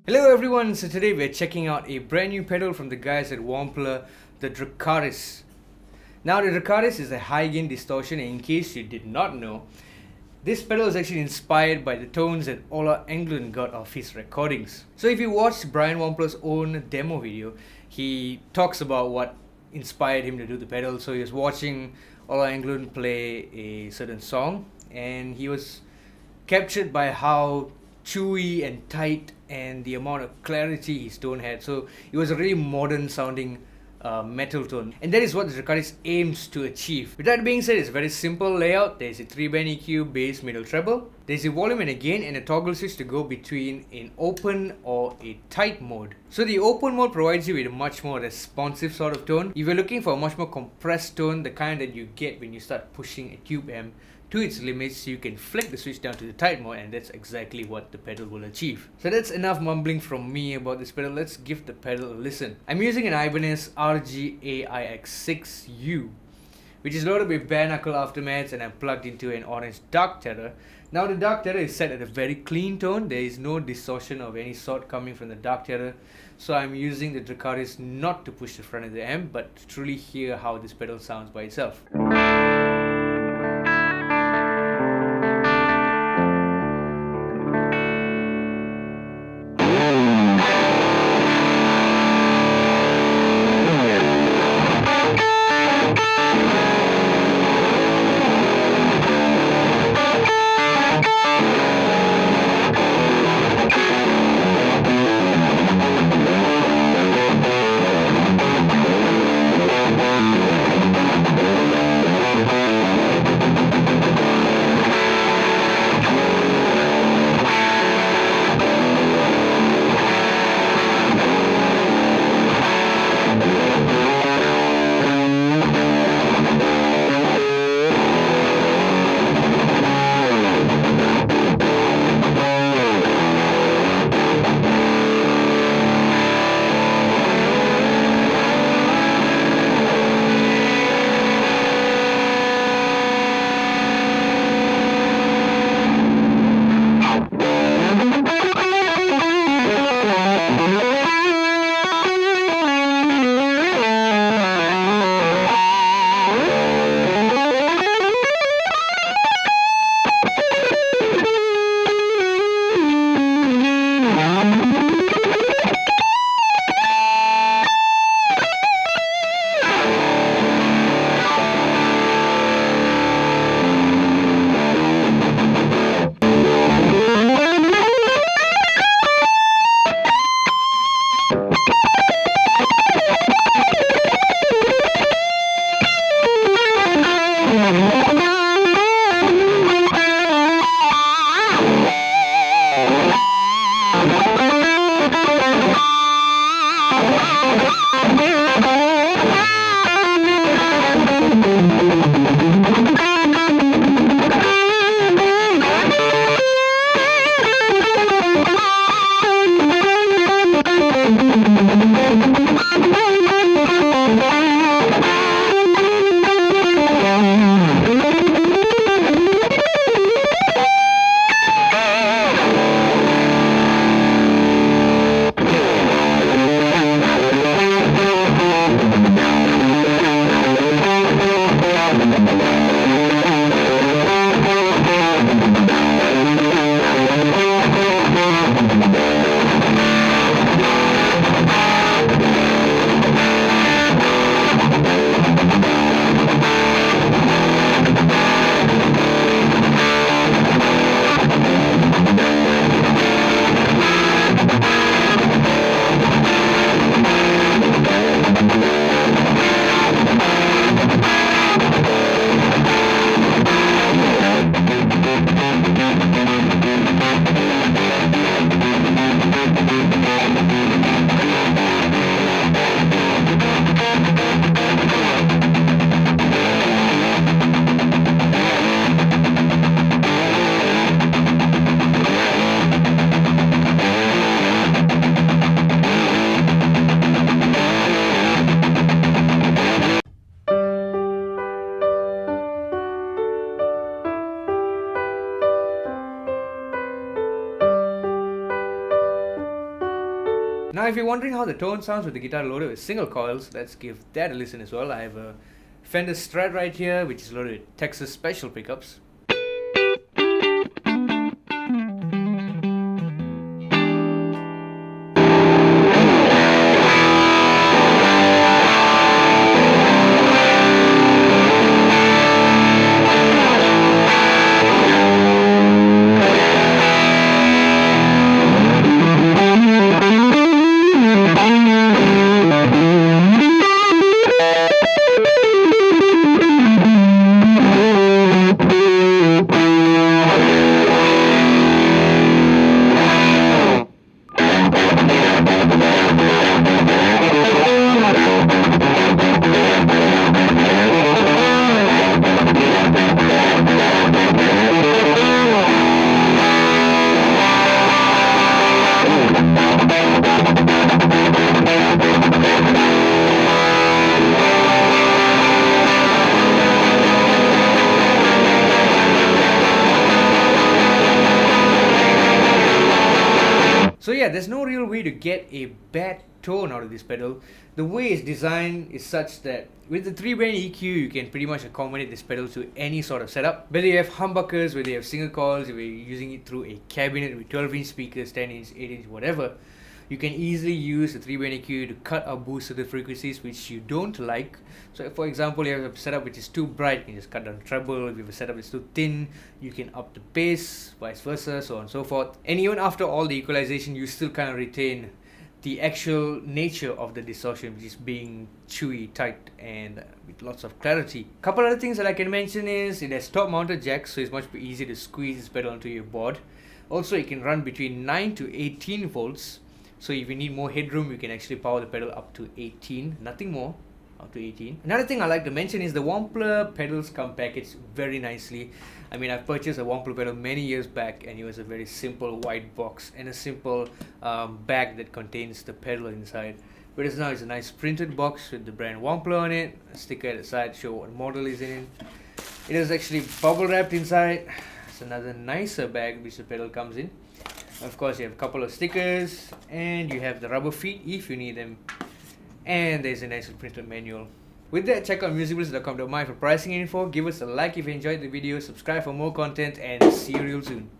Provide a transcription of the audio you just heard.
Hello everyone, so today we're checking out a brand new pedal from the guys at Wampler, the Dracarys. Now the Dracarys is a high gain distortion, and in case you did not know, this pedal is actually inspired by the tones that Ola Englund got off his recordings. So if you watched Brian Wampler's own demo video, he talks about what inspired him to do the pedal. So he was watching Ola Englund play a certain song, and he was captured by how chewy and tight and the amount of clarity his tone had. So it was a really modern sounding metal tone, and that is what the Dracarys aims to achieve. With that being said, it's a very simple layout. There's a 3-band EQ, bass, middle, treble. There's a volume and a gain, and a toggle switch to go between an open or a tight mode. So the open mode provides you with a much more responsive sort of tone. If you're looking for a much more compressed tone, the kind that you get when you start pushing a tube amp to its limits, you can flick the switch down to the tight mode, and that's exactly what the pedal will achieve. So that's enough mumbling from me about this pedal. Let's give the pedal a listen. I'm using an Ibanez RGAIX6U, which is loaded with Bareknuckle aftermaths, and I'm plugged into an orange Dark Terror. Now the Dark Terror is set at a very clean tone. There is no distortion of any sort coming from the Dark Terror. So I'm using the Dracarys not to push the front of the amp, but to truly hear how this pedal sounds by itself. if you're wondering how the tone sounds with the guitar loaded with single coils, let's give that a listen as well. I have a Fender Strat right here, which is loaded with Texas Special pickups. So yeah, there's no real way to get a bad tone out of this pedal. The way it's designed is such that with the 3-band EQ, you can pretty much accommodate this pedal to any sort of setup. Whether you have humbuckers, whether you have single coils, whether you're using it through a cabinet with 12-inch speakers, 10-inch, 8-inch, whatever, you can easily use the 3-band EQ to cut or boost the frequencies which you don't like. So for example, you have a setup which is too bright, you can just cut down the treble. If you have a setup that's too thin, you can up the bass, vice versa, so on and so forth. And even after all the equalization, you still kind of retain the actual nature of the distortion, which is being chewy, tight, and with lots of clarity. Couple other things that I can mention is it has top mounted jacks, so it's much easier to squeeze this pedal onto your board. Also, it can run between 9 to 18 volts. So if you need more headroom, you can actually power the pedal up to 18, nothing more, up to 18. Another thing I like to mention is the Wampler pedals come packaged very nicely. I mean, I've purchased a Wampler pedal many years back, and it was a very simple white box and a simple bag that contains the pedal inside. Whereas now it's a nice printed box with the brand Wampler on it, a sticker at the side show what model is in it. It is actually bubble wrapped inside. It's another nicer bag which the pedal comes in. Of course, you have a couple of stickers, and you have the rubber feet if you need them, and there's a nice printed manual. With that, check out musicbliss.com.my for pricing info. Give us a like if you enjoyed the video, subscribe for more content, and see you real soon.